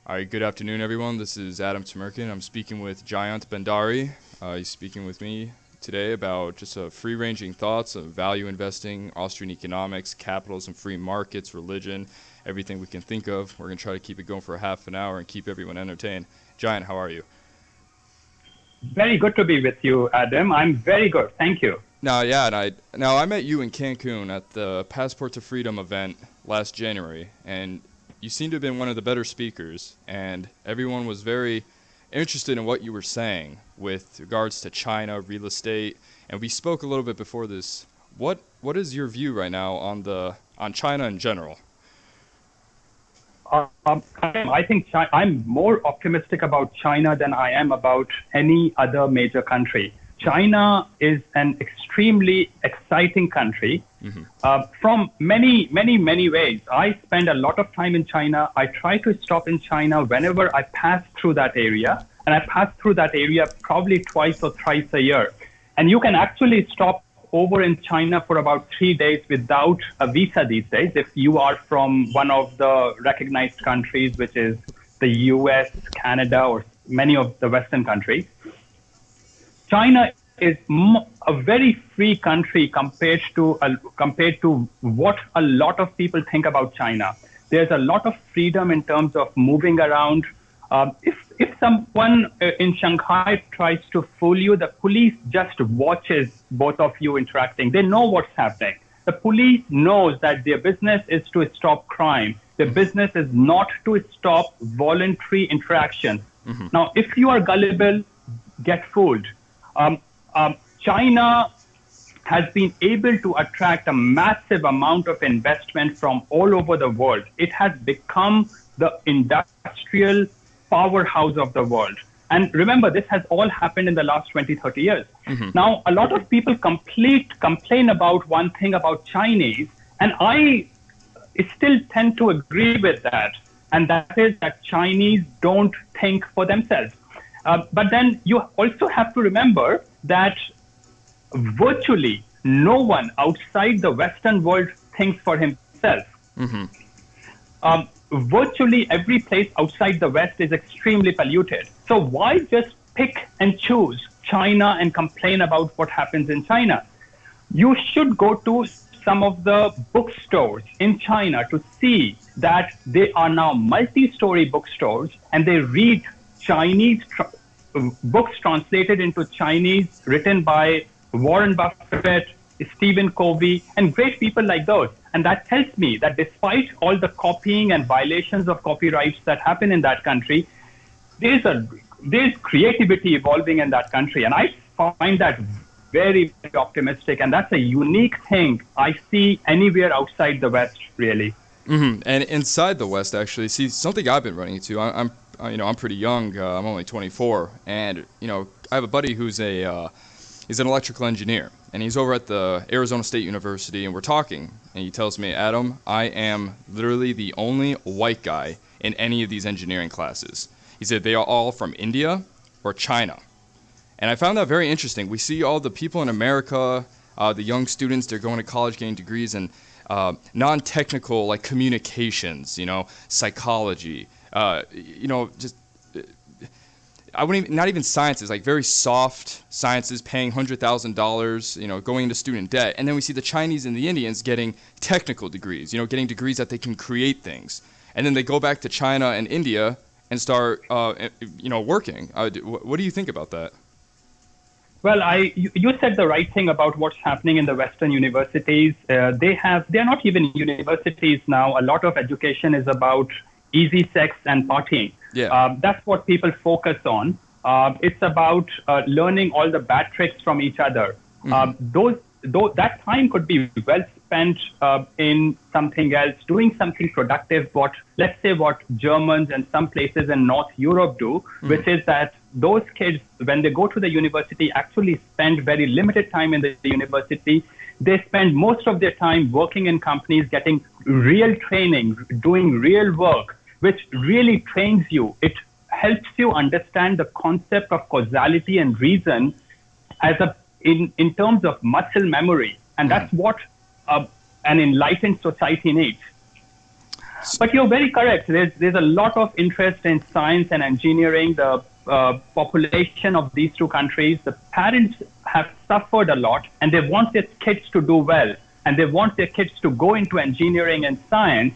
All right, good afternoon, everyone. This is Adam Tamerkin. I'm speaking with Jayant Bhandari. He's speaking with me today about just free-ranging thoughts of value investing, Austrian economics, capitalism, free markets, religion, everything we can think of. We're going to try to keep it going for a half an hour and keep everyone entertained. Jayant, how are you? Very good to be with you, Adam. I'm very good. Thank you. I met you in Cancun at the Passport to Freedom event last January, and you seem to have been one of the better speakers, and everyone was very interested in what you were saying with regards to China, real estate, and we spoke a little bit before this. What is your view right now on China in general? I think I'm more optimistic about China than I am about any other major country. China is an extremely exciting country from many, many, many ways. I spend a lot of time in China. I try to stop in China whenever I pass through that area. And I pass through that area probably twice or thrice a year. And you can actually stop over in China for about 3 days without a visa these days, if you are from one of the recognized countries, which is the US, Canada, or many of the Western countries. China is a very free country compared to what a lot of people think about China. There's a lot of freedom in terms of moving around. If someone in Shanghai tries to fool you, the police just watches both of you interacting. They know what's happening. The police knows that their business is to stop crime. Their business is not to stop voluntary interaction. Now, if you are gullible, get fooled. China has been able to attract a massive amount of investment from all over the world. It has become the industrial powerhouse of the world. And remember, this has all happened in the last 20, 30 years. Now, a lot of people complain about one thing about Chinese, and I still tend to agree with that. And that is that Chinese don't think for themselves. But then you also have to remember that virtually no one outside the Western world thinks for himself. Virtually every place outside the West is extremely polluted. So why just pick and choose China and complain about what happens in China? You should go to some of the bookstores in China to see that they are now multi-story bookstores, and they read Chinese books translated into Chinese, written by Warren Buffett, Stephen Covey, and great people like those. And that tells me that despite all the copying and violations of copyrights that happen in that country, there's creativity evolving in that country. And I find that very, very optimistic. And that's a unique thing I see anywhere outside the West, really. And inside the West, actually, see, something I've been running into, I'm pretty young. I'm only 24. And, I have a buddy who's he's an electrical engineer, and he's over at the Arizona State University, and we're talking, and he tells me, Adam, I am literally the only white guy in any of these engineering classes. He said they are all from India or China. And I found that very interesting. We see all the people in America, the young students, they're going to college getting degrees in non-technical, like communications, psychology, just I wouldn't even, not even sciences, like very soft sciences, paying $100,000, going into student debt. And then we see the Chinese and the Indians getting technical degrees, getting degrees that they can create things. And then they go back to China and India and start, working. What do you think about that? Well, you said the right thing about what's happening in the Western universities. They're not even universities now. A lot of education is about easy sex and partying. Yeah. That's what people focus on. It's about learning all the bad tricks from each other. That time could be well spent in something else, doing something productive. Let's say what Germans and some places in North Europe do, which is that those kids, when they go to the university, actually spend very limited time in the university. They spend most of their time working in companies, getting real training, doing real work, which really trains you. It helps you understand the concept of causality and reason in terms of muscle memory. And that's what an enlightened society needs. But you're very correct. There's a lot of interest in science and engineering. The population of these two countries, the parents have suffered a lot, and they want their kids to do well, and they want their kids to go into engineering and science.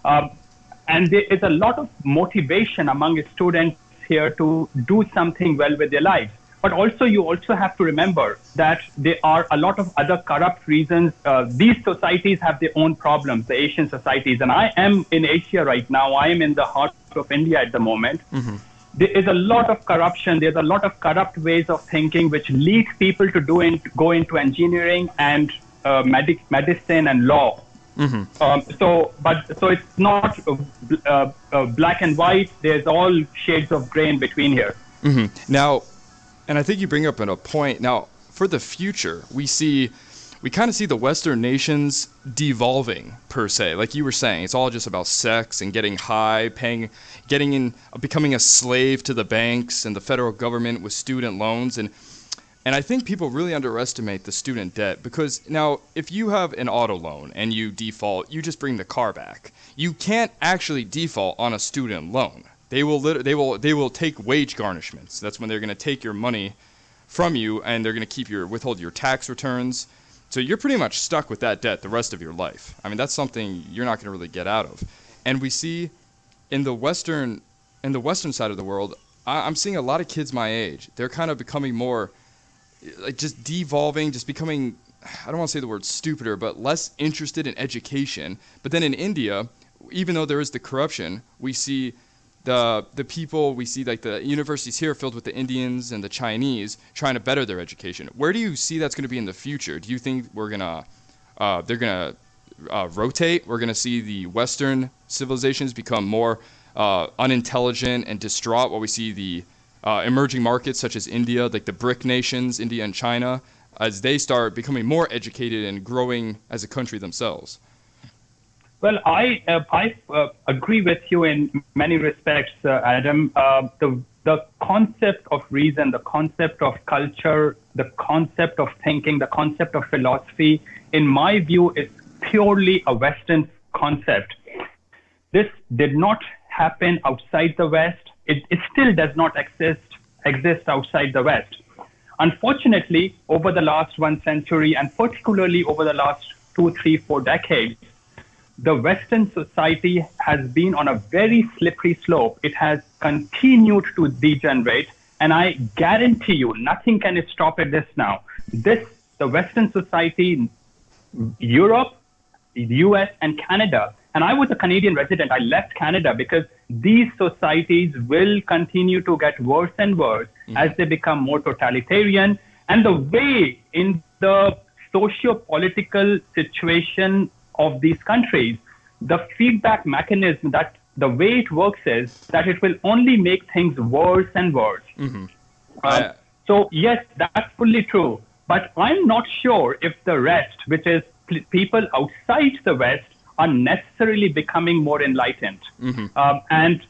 And there is a lot of motivation among students here to do something well with their lives. But also, you also have to remember that there are a lot of other corrupt reasons. These societies have their own problems, the Asian societies. And I am in Asia right now. I am in the heart of India at the moment. Mm-hmm. There is a lot of corruption. There's a lot of corrupt ways of thinking which lead people to go into engineering and medicine and law. Mm-hmm. So it's not black and white. There's all shades of gray in between here. Mm-hmm. Now, and I think you bring up a point. Now, for the future, we kind of see the Western nations devolving, per se. Like you were saying, it's all just about sex and getting high, becoming a slave to the banks and the federal government with student loans. And I think people really underestimate the student debt, because now if you have an auto loan and you default, you just bring the car back. You can't actually default on a student loan. They will take wage garnishments. That's when they're going to take your money from you, and they're going to withhold your tax returns. So you're pretty much stuck with that debt the rest of your life. I mean, that's something you're not going to really get out of. And we see in the western side of the world, I'm seeing a lot of kids my age. They're kind of becoming more, like, just devolving, just becoming, I don't want to say the word stupider, but less interested in education. But then in India, even though there is the corruption, we see the people, we see like the universities here filled with the Indians and the Chinese trying to better their education. Where do you see that's going to be in the future? Do you think they're gonna rotate? We're going to see the Western civilizations become more unintelligent and distraught, while we see the emerging markets such as India, like the BRIC nations, India and China, as they start becoming more educated and growing as a country themselves? Well, I agree with you in many respects, Adam. The concept of reason, the concept of culture, the concept of thinking, the concept of philosophy, in my view, is purely a Western concept. This did not happen outside the West. It still does not exist outside the West. Unfortunately, over the last 1 century, and particularly over the last 2, 3, 4 decades, the Western society has been on a very slippery slope. It has continued to degenerate, and I guarantee you, nothing can stop it this now. The Western society, Europe, US, and Canada, and I was a Canadian resident. I left Canada because these societies will continue to get worse and worse as they become more totalitarian. And the way in the socio-political situation of these countries, the feedback mechanism, that the way it works is that it will only make things worse and worse. Mm-hmm. So yes, that's fully true. But I'm not sure if the rest, which is people outside the West, are necessarily becoming more enlightened. Mm-hmm. And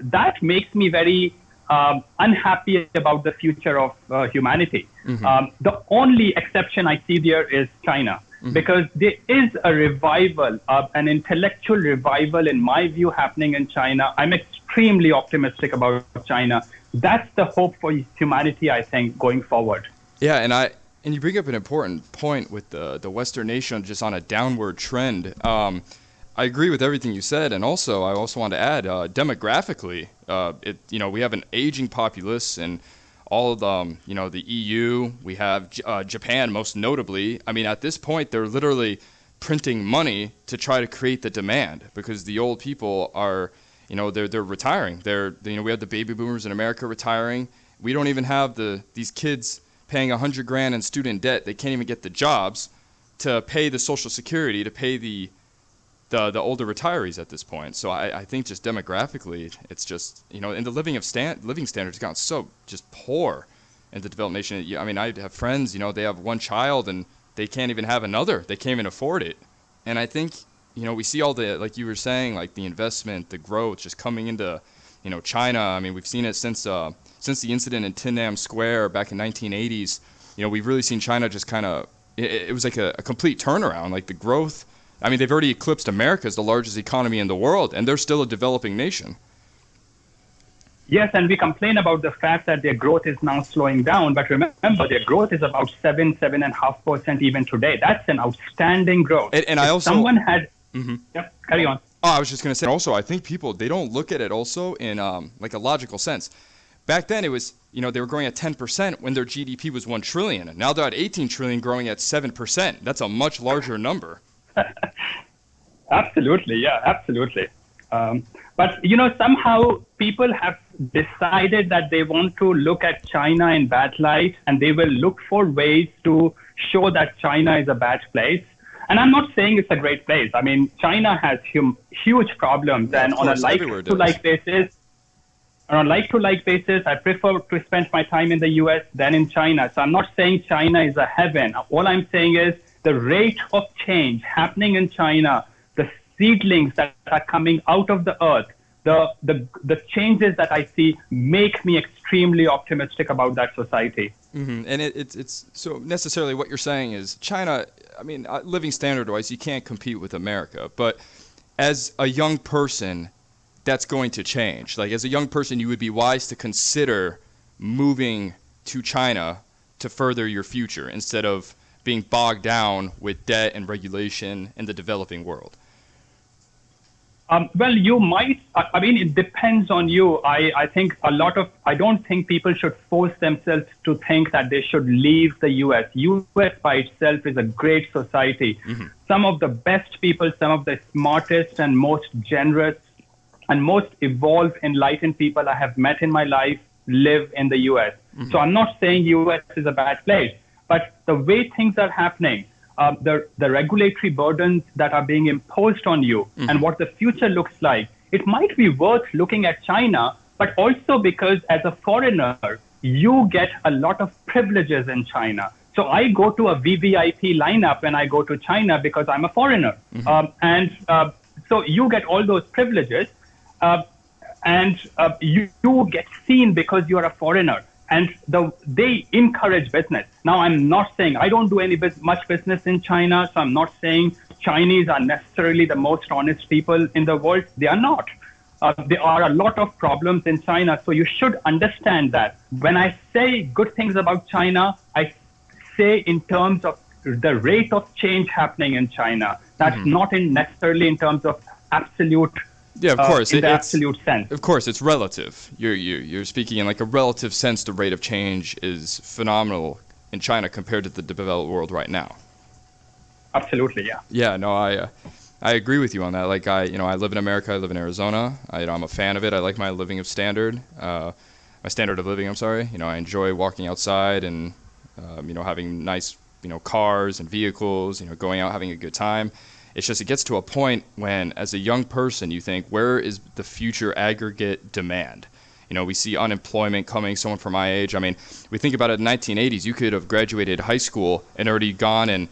that makes me very unhappy about the future of humanity. Mm-hmm. The only exception I see there is China. Mm-hmm. Because there is a revival, an intellectual revival, in my view, happening in China. I'm extremely optimistic about China. That's the hope for humanity, I think, going forward. Yeah, and you bring up an important point with the Western nation just on a downward trend. I agree with everything you said, and I also want to add, demographically, we have an aging populace, and all of the EU, we have Japan most notably. I mean, at this point, they're literally printing money to try to create the demand, because the old people are, they're retiring. We have the baby boomers in America retiring. We don't even have these kids paying $100,000 in student debt. They can't even get the jobs to pay the Social Security, to pay the older retirees at this point. So I think just demographically, it's just, and the living standards have gotten so just poor in the developed nation. I mean, I have friends, they have one child and they can't even have another. They can't even afford it. And I think, we see all the, like you were saying, like the investment, the growth just coming into, China. I mean, we've seen it since the incident in Tiananmen Square back in 1980s. We've really seen China just kind of, it was like a complete turnaround, like the growth I mean, they've already eclipsed America as the largest economy in the world, and they're still a developing nation. Yes, and we complain about the fact that their growth is now slowing down, but remember, their growth is about 7.5% even today. That's an outstanding growth. And I also... Someone had... Yep, carry on. Oh, I was just going to say, also, I think people, they don't look at it also in like a logical sense. Back then, it was, you know, they were growing at 10% when their GDP was 1 trillion. Now they're at 18 trillion, growing at 7%. That's a much larger number. Absolutely, yeah, absolutely. But, you know, somehow people have decided that they want to look at China in bad light, and they will look for ways to show that China is a bad place. And I'm not saying it's a great place. I mean, China has huge problems, and on a like-to-like basis, I prefer to spend my time in the U.S. than in China. So I'm not saying China is a heaven. All I'm saying is the rate of change happening in China, the seedlings that are coming out of the earth, the changes that I see make me extremely optimistic about that society. Mm-hmm. And it's so necessarily what you're saying is China, I mean, living standard-wise, you can't compete with America. But as a young person, that's going to change. Like, as a young person, you would be wise to consider moving to China to further your future instead of being bogged down with debt and regulation in the developing world. Well, you might. I mean, it depends on you. I think I don't think people should force themselves to think that they should leave the U.S. U.S. by itself is a great society. Mm-hmm. Some of the best people, some of the smartest and most generous and most evolved, enlightened people I have met in my life live in the U.S. Mm-hmm. So I'm not saying U.S. is a bad place, but the way things are happening, the regulatory burdens that are being imposed on you, mm-hmm. and what the future looks like, it might be worth looking at China, but also because as a foreigner, you get a lot of privileges in China. So I go to a VVIP lineup when I go to China because I'm a foreigner. Mm-hmm. So you get all those privileges, and you get seen because you're a foreigner. And they encourage business. Now, I'm not saying I don't do much business in China, so I'm not saying Chinese are necessarily the most honest people in the world. They are not. There are a lot of problems in China, so you should understand that. When I say good things about China, I say in terms of the rate of change happening in China. That's mm-hmm. not necessarily in terms of absolute. Yeah, of course. In the absolute sense. Of course, it's relative. You're speaking in like a relative sense. The rate of change is phenomenal in China compared to the developed world right now. Absolutely, yeah. Yeah, no, I agree with you on that. Like I live in America. I live in Arizona. I'm a fan of it. I like my living of standard. My standard of living. I'm sorry. I enjoy walking outside and having nice cars and vehicles. Going out having a good time. It's just it gets to a point when, as a young person, you think, where is the future aggregate demand? We see unemployment coming, someone from my age. I mean, we think about it in the 1980s. You could have graduated high school and already gone and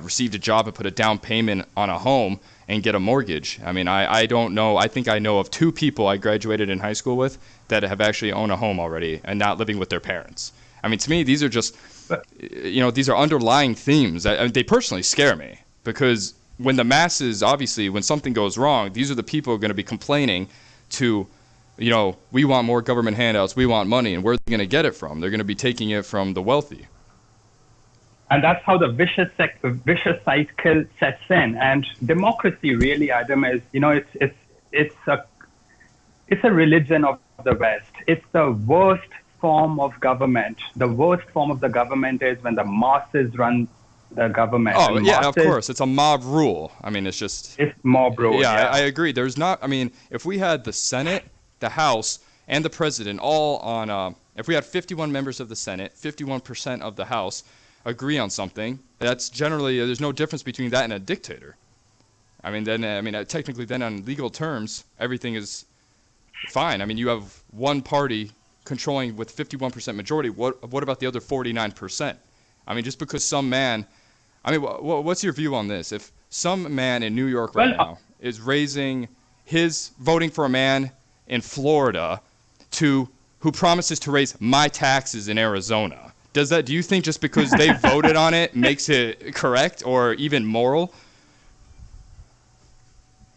received a job and put a down payment on a home and get a mortgage. I mean, I don't know. I think I know of 2 people I graduated in high school with that have actually owned a home already and not living with their parents. I mean, to me, these are just, these are underlying themes. They personally scare me because when the masses, obviously, when something goes wrong, these are the people who are going to be complaining to, we want more government handouts, we want money, and where are they going to get it from? They're going to be taking it from the wealthy. And that's how the vicious cycle sets in. And democracy, really, Adam, is it's a religion of the West. It's the worst form of government. The worst form of the government is when the masses run the government. Oh, yeah, of course. It's a mob rule. I mean, it's mob rule. Yeah, I agree. There's not, I mean, if we had the Senate, the House, and the President all on, if we had 51 members of the Senate, 51% of the House agree on something, that's generally, there's no difference between that and a dictator. I mean, technically then on legal terms, everything is fine. I mean, you have one party controlling with 51% majority. What about the other 49%? I mean, just because some man, I mean, what's your view on this? If some man in New York right now is voting for a man in Florida who promises to raise my taxes in Arizona, do you think just because they voted on it makes it correct or even moral?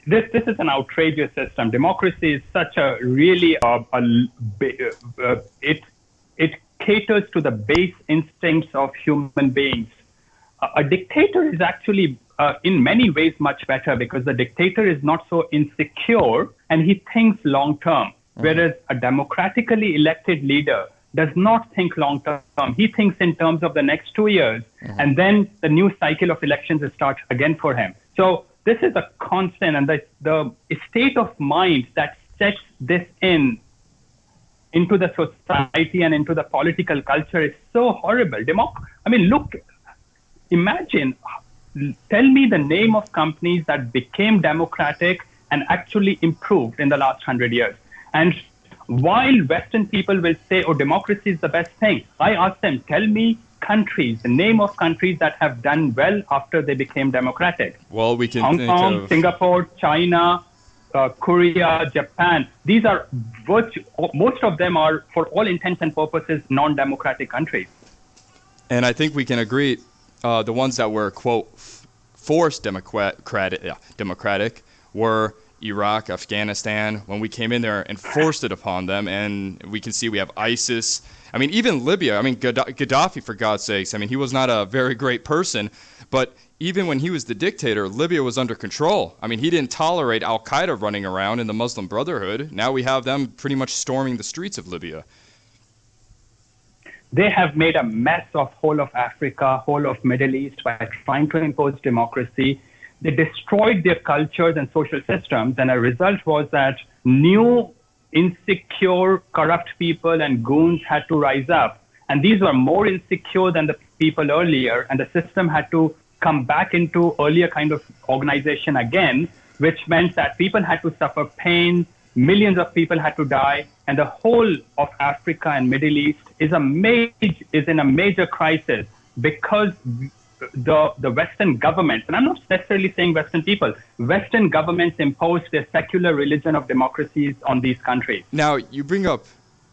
this is an outrageous system. Democracy is such a really it caters to the base instincts of human beings. A dictator is actually in many ways much better because the dictator is not so insecure and he thinks long term, whereas a democratically elected leader does not think long term. He thinks in terms of the next 2 years, and then the new cycle of elections will start again for him. So this is a constant, and the state of mind that sets this into the society and into the political culture is so horrible. Imagine, tell me the name of companies that became democratic and actually improved in the last 100 years. And while Western people will say, oh, democracy is the best thing, I ask them, tell me countries, the name of countries that have done well after they became democratic. Well, we can Hong think Kong, of Singapore, China, Korea, Japan. These are most of them are, for all intents and purposes, non-democratic countries. And I think we can agree the ones that were, quote, forced democratic were Iraq, Afghanistan, when we came in there and forced it upon them. And we can see we have ISIS. I mean, even Libya. I mean, Gaddafi, for God's sakes. I mean, he was not a very great person, but even when he was the dictator, Libya was under control. I mean, he didn't tolerate Al-Qaeda running around in the Muslim Brotherhood. Now we have them pretty much storming the streets of Libya. They have made a mess of whole of Africa, whole of Middle East by trying to impose democracy. They destroyed their cultures and social systems, and a result was that new, insecure, corrupt people and goons had to rise up. And these were more insecure than the people earlier, and the system had to come back into earlier kind of organization again, which meant that people had to suffer pain, millions of people had to die, and the whole of Africa and Middle East is in a major crisis because the Western governments, and I'm not necessarily saying Western people, Western governments imposed their secular religion of democracies on these countries. Now, you bring up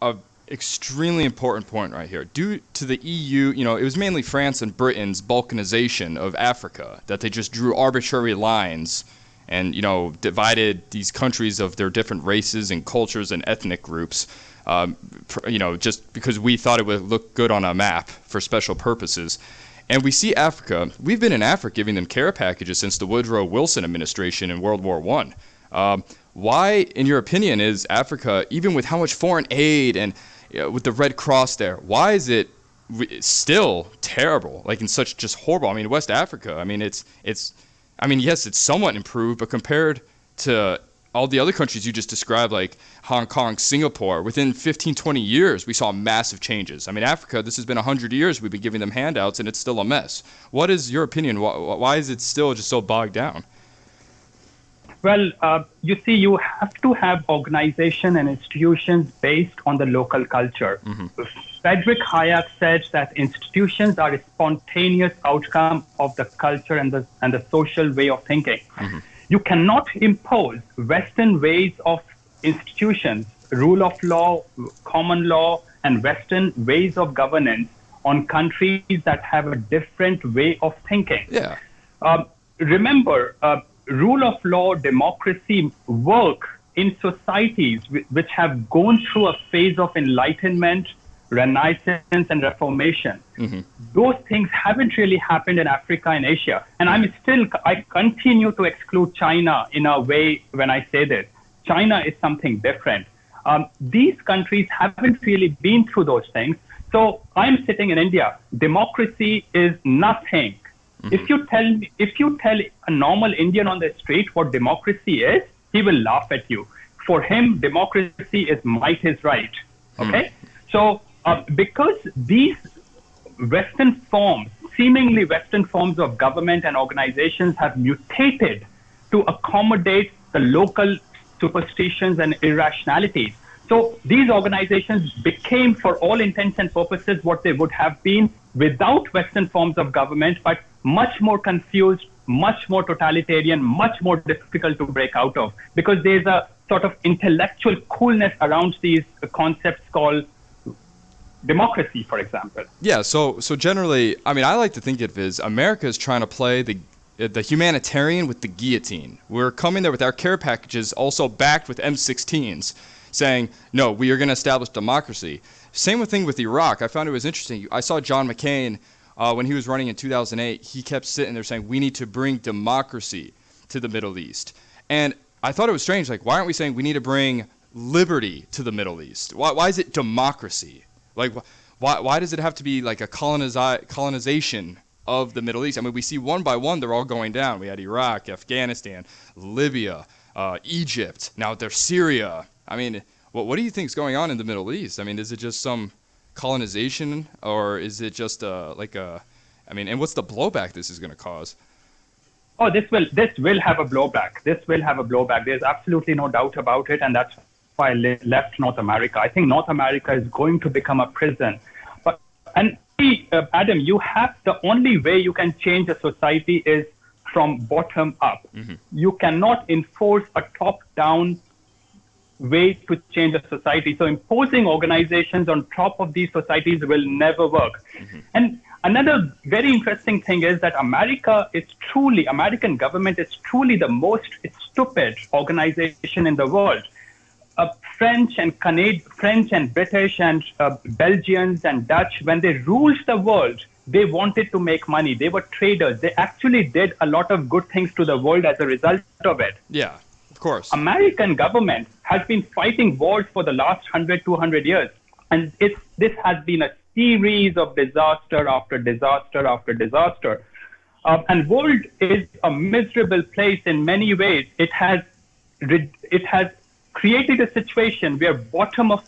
an extremely important point right here. Due to the EU, it was mainly France and Britain's balkanization of Africa, that they just drew arbitrary lines and, divided these countries of their different races and cultures and ethnic groups, just because we thought it would look good on a map for special purposes. And we see Africa, we've been in Africa giving them care packages since the Woodrow Wilson administration in World War I. Why, in your opinion, is Africa, even with how much foreign aid and with the Red Cross there, why is it still terrible, like in such just horrible? I mean, West Africa, I mean, yes, it's somewhat improved, but compared to all the other countries you just described, like Hong Kong, Singapore, within 15, 20 years, we saw massive changes. I mean, Africa, this has been 100 years. We've been giving them handouts, and it's still a mess. What is your opinion? Why is it still just so bogged down? Well, you see, you have to have organization and institutions based on the local culture. Friedrich Hayek said that institutions are a spontaneous outcome of the culture and the social way of thinking. You cannot impose Western ways of institutions, rule of law, common law, and Western ways of governance on countries that have a different way of thinking. Yeah. Remember, rule of law, democracy work in societies which have gone through a phase of enlightenment, Renaissance, and Reformation. Those things haven't really happened in Africa and Asia. And I continue to exclude China in a way when I say this. China is something different. These countries haven't really been through those things. So I'm sitting in India. Democracy is nothing. If you tell a normal Indian on the street what democracy is, he will laugh at you. For him, democracy is might is right. Okay? So because these seemingly Western forms of government and organizations have mutated to accommodate the local superstitions and irrationalities. So these organizations became, for all intents and purposes, what they would have been without Western forms of government, but much more confused, much more totalitarian, much more difficult to break out of, because there's a sort of intellectual coolness around these concepts called democracy, for example. Yeah, so generally, I mean, I like to think of it as America is trying to play the humanitarian with the guillotine. We're coming there with our care packages also backed with M16s, saying, no, we are going to establish democracy. Same thing with Iraq. I found it was interesting. I saw John McCain when he was running in 2008. He kept sitting there saying, we need to bring democracy to the Middle East. And I thought it was strange. Like, why aren't we saying we need to bring liberty to the Middle East? Why is it democracy? Like, why does it have to be like a colonization of the Middle East? I mean, we see one by one they're all going down. We had Iraq, Afghanistan, Libya, Egypt. Now there's Syria. I mean, what do you think is going on in the Middle East? I mean, is it just some colonization, or is it just and what's the blowback this is going to cause? Oh, this will have a blowback. This will have a blowback. There's absolutely no doubt about it, and that's why I left North America. I think North America is going to become a prison. Adam, the only way you can change a society is from bottom up. Mm-hmm. You cannot enforce a top-down way to change a society. So imposing organizations on top of these societies will never work. Mm-hmm. And another very interesting thing is that American government is truly the most stupid organization in the world. French and British and Belgians and Dutch, when they ruled the world, they wanted to make money. They were traders. They actually did a lot of good things to the world as a result of it. Yeah, of course. American government has been fighting wars for the last 100, 200 years. And this has been a series of disaster after disaster after disaster. And world is a miserable place in many ways. It has created a situation where bottom-up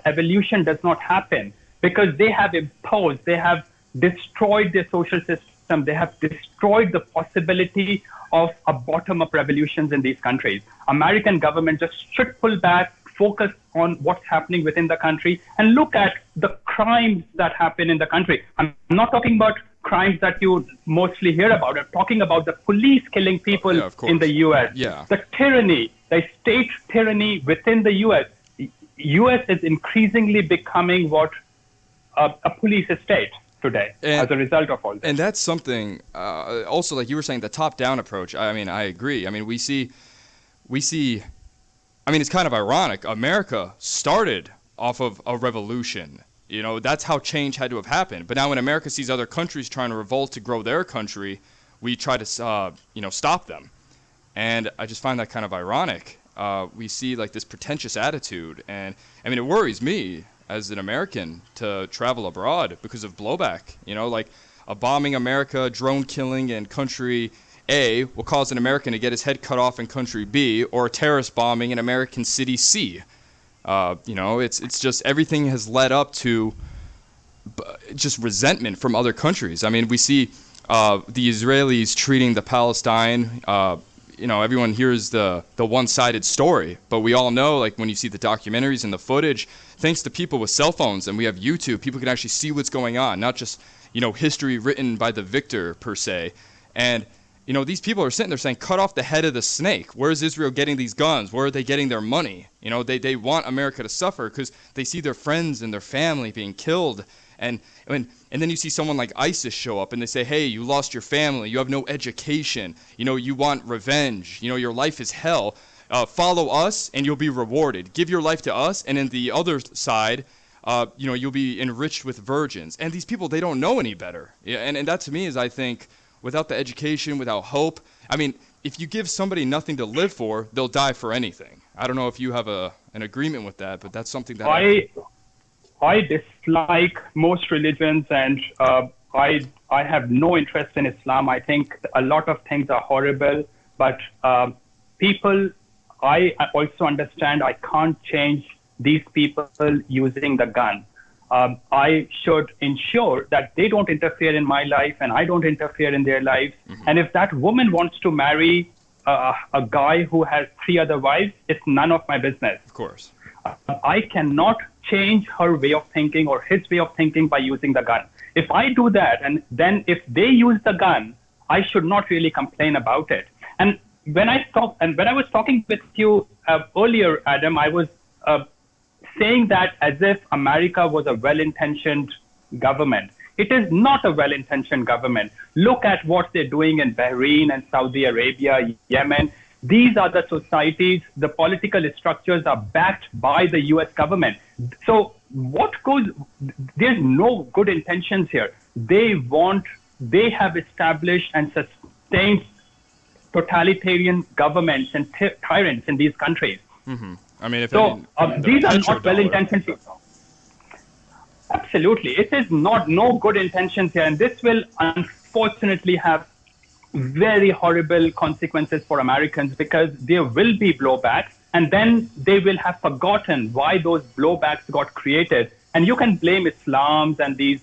evolution does not happen because they have destroyed their social system. They have destroyed the possibility of a bottom-up revolutions in these countries. American government just should pull back, focus on what's happening within the country, and look at the crimes that happen in the country. I'm not talking about crimes that you mostly hear about. I'm talking about the police killing people in the U.S. Yeah. The tyranny, the state tyranny within the U.S. U.S. is increasingly becoming a police state today as a result of all this. And that's something, also, like you were saying, the top-down approach. I mean, I agree. I mean, we see, I mean, it's kind of ironic. America started off of a revolution. You know, that's how change had to have happened. But now when America sees other countries trying to revolt to grow their country, we try to, stop them. And I just find that kind of ironic. We see, like, this pretentious attitude. And, I mean, it worries me as an American to travel abroad because of blowback. You know, like a bombing America, drone killing in country A will cause an American to get his head cut off in country B, or a terrorist bombing in American city C. It's just everything has led up to just resentment from other countries. I mean, we see the Israelis treating the Palestine. Everyone hears the one-sided story, but we all know, like when you see the documentaries and the footage, thanks to people with cell phones, and we have YouTube, people can actually see what's going on, not just history written by the victor per se. And these people are sitting there saying, cut off the head of the snake. Where is Israel getting these guns? Where are they getting their money? They want America to suffer because they see their friends and their family being killed. And then you see someone like ISIS show up and they say, hey, you lost your family. You have no education. You want revenge. Your life is hell. Follow us and you'll be rewarded. Give your life to us. And in the other side, you'll be enriched with virgins. And these people, they don't know any better. Yeah, and that to me is, I think, without the education, without hope. I mean, if you give somebody nothing to live for, they'll die for anything. I don't know if you have an agreement with that, but that's something that I dislike most religions, and I have no interest in Islam. I think a lot of things are horrible, but I also understand I can't change these people using the gun. I should ensure that they don't interfere in my life and I don't interfere in their lives. Mm-hmm. And if that woman wants to marry a guy who has 3 other wives, it's none of my business. Of course. I cannot change her way of thinking or his way of thinking by using the gun. If I do that, and then if they use the gun, I should not really complain about it. And when I was talking with you earlier, Adam, I was saying that as if America was a well-intentioned government. It is not a well-intentioned government. Look at what they're doing in Bahrain and Saudi Arabia, Yemen. These are the societies, the political structures are backed by the US government. So there's no good intentions here. They have established and sustained totalitarian governments and tyrants in these countries. Mm-hmm. I mean, these are not well-intentioned people. Absolutely. It is no good intentions here. And this will unfortunately have very horrible consequences for Americans, because there will be blowbacks, and then they will have forgotten why those blowbacks got created. And you can blame Islams and these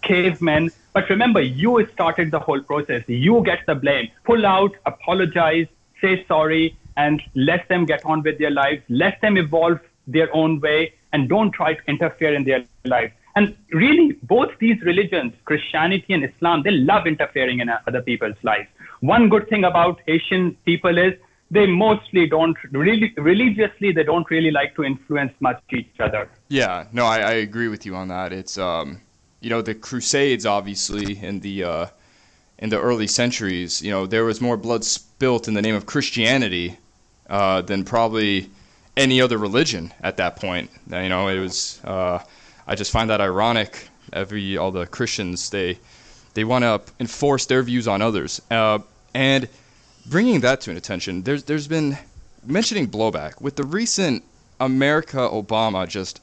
cavemen, but remember, you started the whole process. You get the blame. Pull out, apologize, say sorry, and let them get on with their lives. Let them evolve their own way, and don't try to interfere in their lives. And really, both these religions, Christianity and Islam, they love interfering in other people's lives. One good thing about Asian people is they mostly don't religiously, they don't really like to influence much each other. Yeah, no, I agree with you on that. It's, the Crusades, obviously, in the early centuries, there was more blood spilt in the name of Christianity than probably any other religion at that point. It was... I just find that ironic. All the Christians, they want to enforce their views on others. And bringing that to an attention, there's been mentioning blowback with the recent America-Obama, just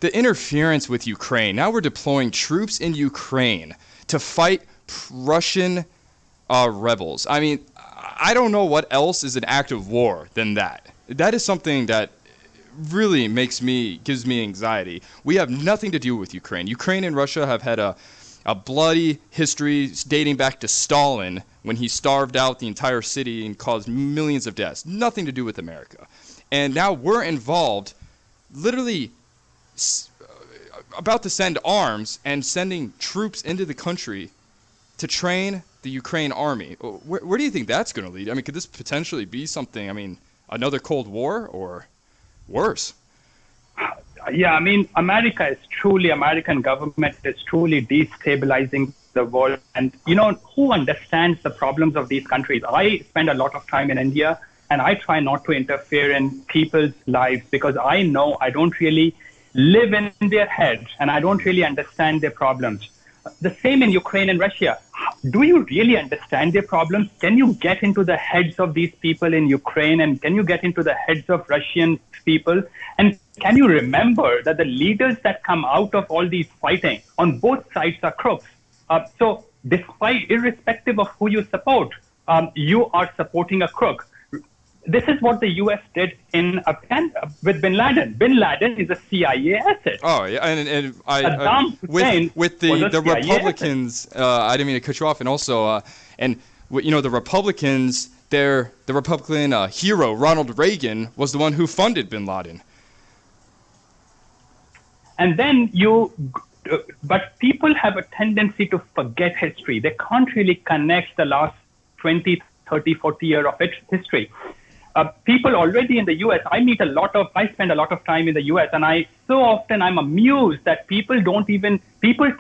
the interference with Ukraine. Now we're deploying troops in Ukraine to fight Russian rebels. I mean, I don't know what else is an act of war than that. That is something that really gives me anxiety. We have nothing to do with Ukraine. Ukraine and Russia have had a bloody history dating back to Stalin, when he starved out the entire city and caused millions of deaths. Nothing to do with America. And now we're involved, literally about to send arms and sending troops into the country to train the Ukraine army. Where do you think that's going to lead? I mean, could this potentially be something, another Cold War or worse? Yeah, American government is truly destabilizing the world. And, who understands the problems of these countries? I spend a lot of time in India, and I try not to interfere in people's lives, because I know I don't really live in their head, and I don't really understand their problems. The same in Ukraine and Russia. Do you really understand their problems? Can you get into the heads of these people in Ukraine, and can you get into the heads of Russian people? And can you remember that the leaders that come out of all these fighting on both sides are crooks? So irrespective of who you support, you are supporting a crook. This is what the U.S. did in Afghanistan with Bin Laden. Bin Laden is a CIA asset. Oh, yeah, and with the Republicans, I didn't mean to cut you off, and also, the Republicans, the Republican hero Ronald Reagan was the one who funded Bin Laden. And then but people have a tendency to forget history. They can't really connect the last 20, 30, 40 years of history. People already in the U.S., I spend a lot of time in the U.S., and I'm amused that people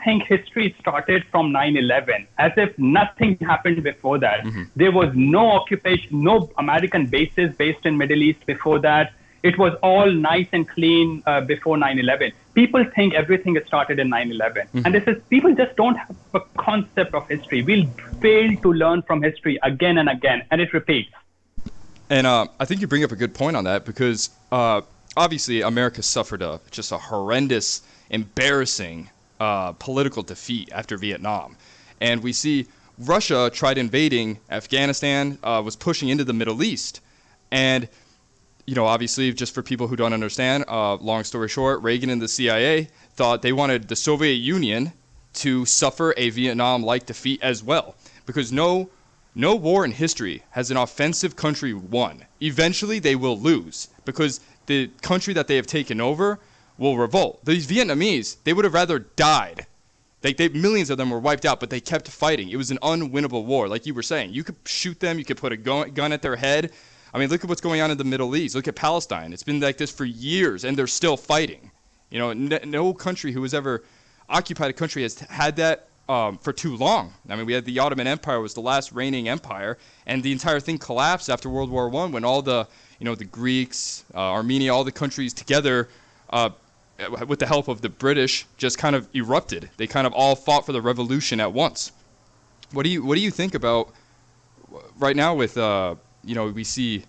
think history started from 9/11, as if nothing happened before that. Mm-hmm. There was no occupation, no American bases based in Middle East before that. It was all nice and clean before 9/11. People think everything started in 9/11. Mm-hmm. And people just don't have a concept of history. We'll fail to learn from history again and again, and it repeats. And I think you bring up a good point on that, because obviously America suffered just a horrendous, embarrassing political defeat after Vietnam. And we see Russia tried invading Afghanistan, was pushing into the Middle East. And, obviously, just for people who don't understand, long story short, Reagan and the CIA thought they wanted the Soviet Union to suffer a Vietnam-like defeat as well, because no war in history has an offensive country won. Eventually, they will lose, because the country that they have taken over will revolt. These Vietnamese, they would have rather died. Millions of them were wiped out, but they kept fighting. It was an unwinnable war, like you were saying. You could shoot them. You could put a gun at their head. Look at what's going on in the Middle East. Look at Palestine. It's been like this for years, and they're still fighting. No country who has ever occupied country has had that for too long. I mean, we had the Ottoman Empire was the last reigning empire, and the entire thing collapsed after World War I when all the, the Greeks, Armenia, all the countries together, with the help of the British, just kind of erupted. They kind of all fought for the revolution at once. What do you think about right now with we see?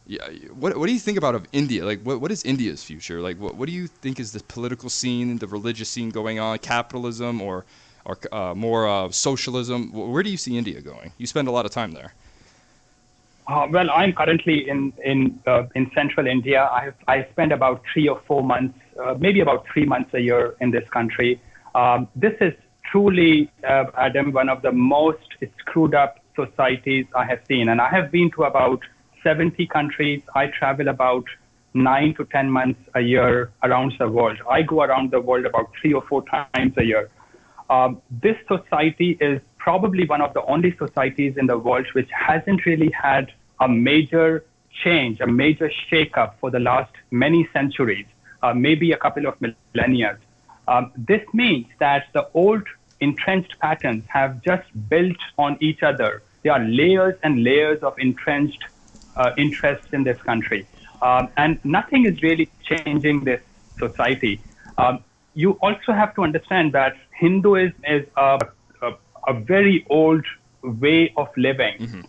Yeah, what do you think of India? Like, what is India's future? Like, what do you think is the political scene, the religious scene going on, capitalism or more socialism? Where do you see India going? You spend a lot of time there. Well, I'm currently in central India. I spend about 3 or 4 months, maybe about 3 months a year in this country. This is truly, Adam, one of the most screwed up societies I have seen, and I have been to about 70 countries. I travel about 9 to 10 months a year around the world. I go around the world about 3 or 4 times a year. This society is probably one of the only societies in the world which hasn't really had a major change, a major shake-up for the last many centuries, maybe a couple of millennia. This means that the old entrenched patterns have just built on each other. There are layers and layers of entrenched interests in this country. And nothing is really changing this society. You also have to understand that Hinduism is a very old way of living. Mm-hmm.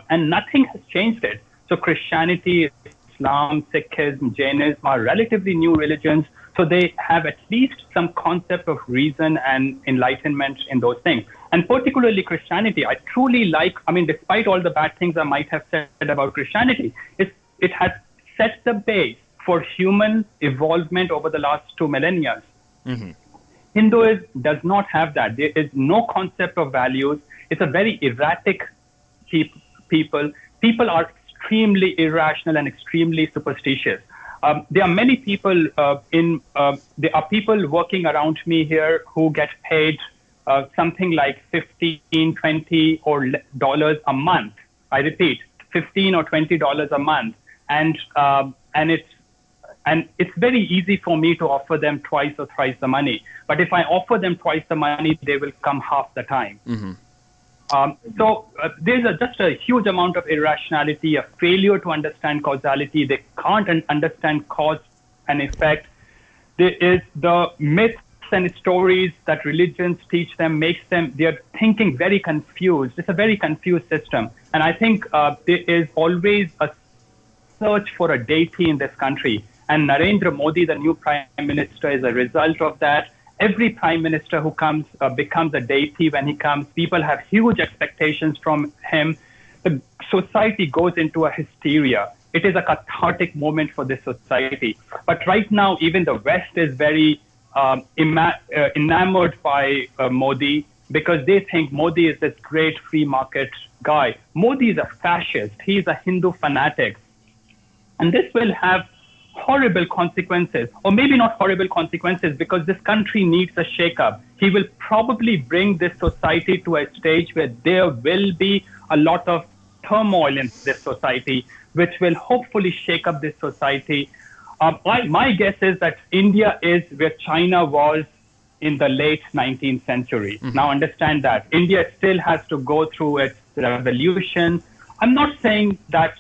And nothing has changed it. So Christianity, Islam, Sikhism, Jainism are relatively new religions. So they have at least some concept of reason and enlightenment in those things. And particularly Christianity, I truly like, despite all the bad things I might have said about Christianity, it has set the base for human evolvement over the last 2 millennia. Mm-hmm. Hinduism does not have that. There is no concept of values. It's a very erratic people. People are extremely irrational and extremely superstitious. There are many people there are people working around me here who get paid something like $15, $20 or dollars a month. I repeat, $15 or $20 a month, and it's very easy for me to offer them twice or thrice the money. But if I offer them twice the money, they will come half the time. Mm-hmm. So there's just a huge amount of irrationality, a failure to understand causality. They can't understand cause and effect. There is the myths and stories that religions teach them, they're thinking very confused. It's a very confused system. And I think there is always a search for a deity in this country. And Narendra Modi, the new prime minister, is a result of that. Every prime minister who comes becomes a deity when he comes. People have huge expectations from him. The society goes into a hysteria. It is a cathartic moment for this society. But right now, even the West is very enamored by Modi because they think Modi is this great free market guy. Modi is a fascist. He is a Hindu fanatic. And this will have horrible consequences, or maybe not horrible consequences, because this country needs a shake-up. He will probably bring this society to a stage where there will be a lot of turmoil in this society, which will hopefully shake up this society. My guess is that India is where China was in the late 19th century. Mm-hmm. Now understand that. India still has to go through its revolution. I'm not saying that's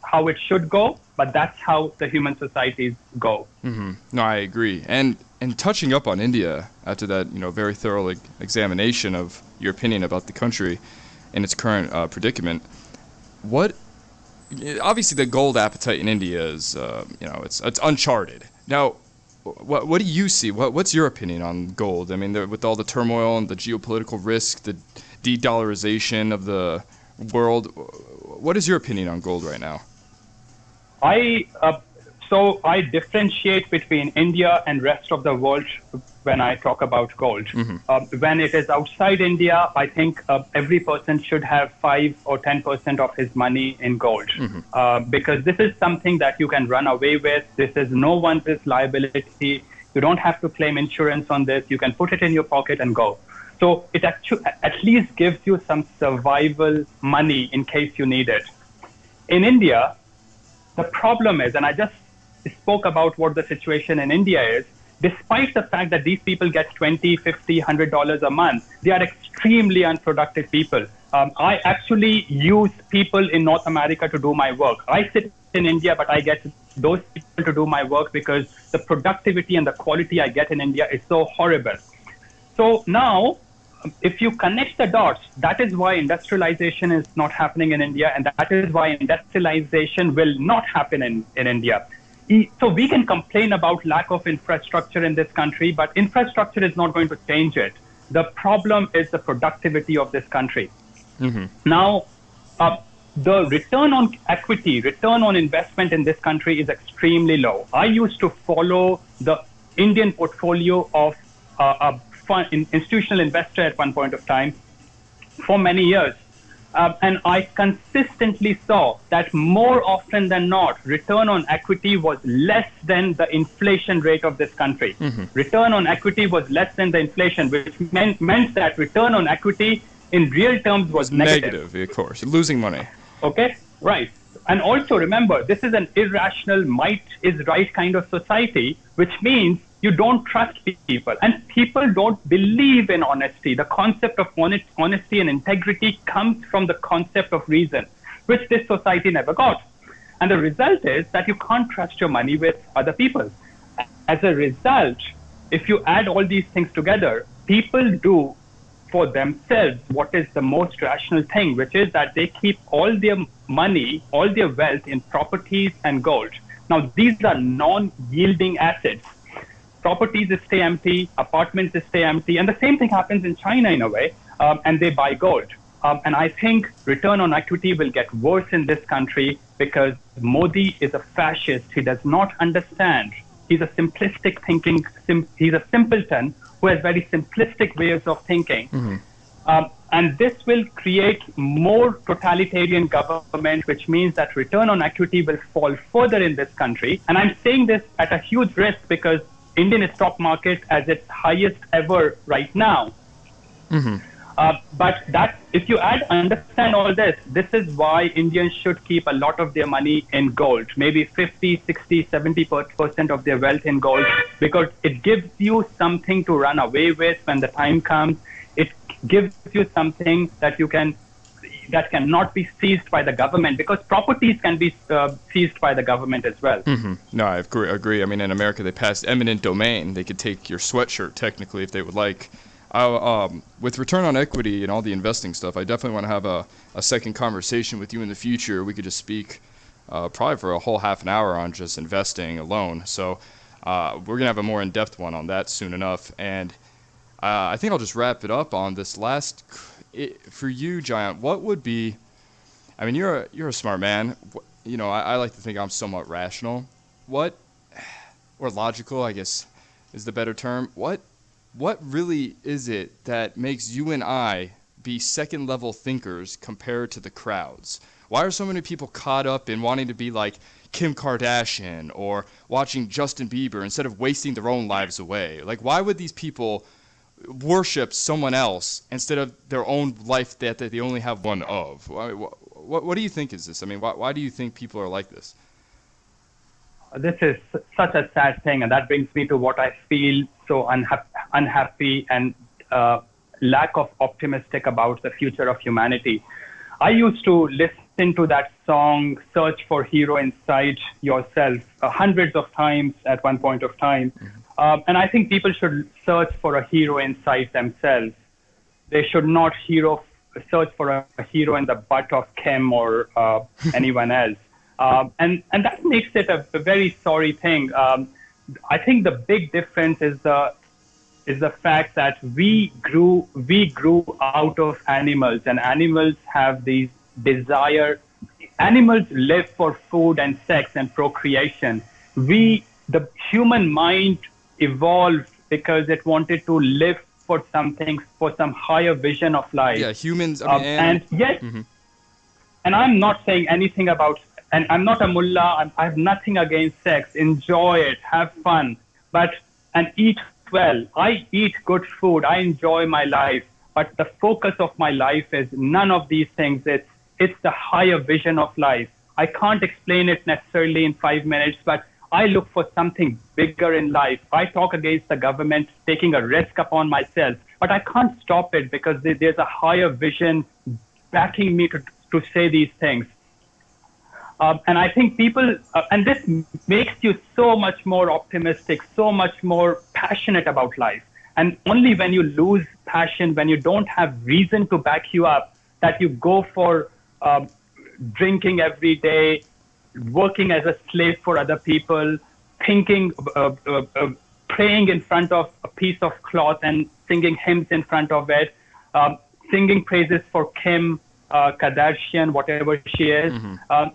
how it should go, but that's how the human societies go. Mm-hmm. No, I agree. And touching up on India after that, very thorough examination of your opinion about the country and its current predicament, obviously the gold appetite in India is, it's uncharted. Now, what do you see? What's your opinion on gold? I mean, with all the turmoil and the geopolitical risk, the de-dollarization of the world, what is your opinion on gold right now? I differentiate between India and rest of the world when I talk about gold. Mm-hmm. When it is outside India, I think every person should have 5 or 10% of his money in gold, mm-hmm. Because this is something that you can run away with. This is no one's liability. You don't have to claim insurance on this. You can put it in your pocket and go. So it actually at least gives you some survival money in case you need it. In India, the problem is, and I just spoke about what the situation in India is, despite the fact that these people get $20, $50, $100 a month, they are extremely unproductive people. I actually use people in North America to do my work. I sit in India, but I get those people to do my work because the productivity and the quality I get in India is so horrible. So now, if you connect the dots, that is why industrialization is not happening in India, and that is why industrialization will not happen in India. So we can complain about lack of infrastructure in this country, but infrastructure is not going to change it. The problem is the productivity of this country. Mm-hmm. Now, the return on equity, return on investment in this country is extremely low. I used to follow the Indian portfolio of a institutional investor at one point of time for many years. And I consistently saw that more often than not, return on equity was less than the inflation rate of this country. Mm-hmm. Return on equity was less than the inflation, which meant that return on equity in real terms was negative. Negative, of course. Losing money. Okay, right. And also remember, this is an irrational might is right kind of society, which means you don't trust people, and people don't believe in honesty. The concept of honesty and integrity comes from the concept of reason, which this society never got. And the result is that you can't trust your money with other people. As a result, if you add all these things together, people do for themselves what is the most rational thing, which is that they keep all their money, all their wealth in properties and gold. Now, these are non-yielding assets. Properties stay empty, apartments stay empty, and the same thing happens in China in a way, and they buy gold. And I think return on equity will get worse in this country because Modi is a fascist. He does not understand. He's a simplistic thinking, he's a simpleton who has very simplistic ways of thinking. Mm-hmm. And this will create more totalitarian government, which means that return on equity will fall further in this country. And I'm saying this at a huge risk because Indian stock market as its highest ever right now. Mm-hmm. But that, if you understand all this, this is why Indians should keep a lot of their money in gold, maybe 50, 60, 70% of their wealth in gold, because it gives you something to run away with when the time comes. It gives you something that that cannot be seized by the government, because properties can be seized by the government as well. Mm-hmm. No, I agree. I mean, in America, they passed eminent domain. They could take your sweatshirt, technically, if they would like. With return on equity and all the investing stuff, I definitely want to have a second conversation with you in the future. We could just speak probably for a whole half an hour on just investing alone. So we're going to have a more in-depth one on that soon enough. And I think I'll just wrap it up on this last... for you, Jayant, what would be... I mean, you're a smart man. You know, I like to think I'm somewhat rational. Or logical, I guess, is the better term. What really is it that makes you and I be second-level thinkers compared to the crowds? Why are so many people caught up in wanting to be like Kim Kardashian or watching Justin Bieber instead of wasting their own lives away? Like, why would these people worship someone else instead of their own life that they only have one of? What do you think is this? I mean, why do you think people are like this? This is such a sad thing, and that brings me to what I feel so unhappy and lack of optimistic about the future of humanity. I used to listen to that song, Search for Hero Inside Yourself, hundreds of times at one point of time. Mm-hmm. And I think people should search for a hero inside themselves. They should not search for a hero in the butt of Kim or anyone else. And that makes it a very sorry thing. I think the big difference is the fact that we grew out of animals, and animals have these desire. Animals live for food and sex and procreation. The human mind evolved because it wanted to live for something, for some higher vision of life. Yeah, humans. And yes, mm-hmm. And I'm not saying anything about. And I'm not a mullah. I have nothing against sex. Enjoy it, have fun, and eat well. I eat good food. I enjoy my life. But the focus of my life is none of these things. It's the higher vision of life. I can't explain it necessarily in 5 minutes, but I look for something bigger in life. I talk against the government, taking a risk upon myself, but I can't stop it because there's a higher vision backing me to say these things. And I think people, and this makes you so much more optimistic, so much more passionate about life. And only when you lose passion, when you don't have reason to back you up, that you go for drinking every day, working as a slave for other people, thinking, praying in front of a piece of cloth and singing hymns in front of it, singing praises for Kim Kardashian, whatever she is.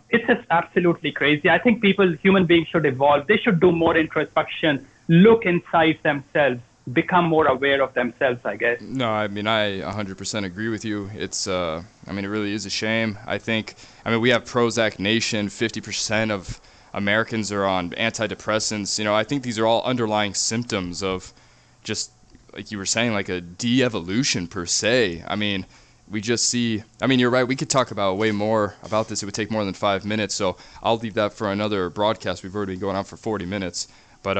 It's just absolutely crazy. I think human beings should evolve. They should do more introspection, look inside themselves, become more aware of themselves, I guess. No, I mean, I 100% agree with you. It's, I mean, it really is a shame. I mean, we have Prozac Nation, 50% of Americans are on antidepressants. You know, I think these are all underlying symptoms of just, like you were saying, like a de-evolution per se. I mean, we just see, I mean, you're right, we could talk about way more about this. It would take more than 5 minutes, so I'll leave that for another broadcast. We've already been going on for 40 minutes. But,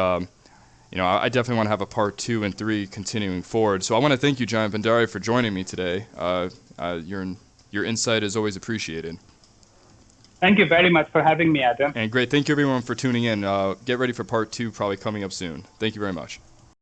you know, I definitely want to have a part 2 and 3 continuing forward. So I want to thank you, Jayant Bhandari, for joining me today. Your insight is always appreciated. Thank you very much for having me, Adam. And great. Thank you, everyone, for tuning in. Get ready for part 2, probably coming up soon. Thank you very much.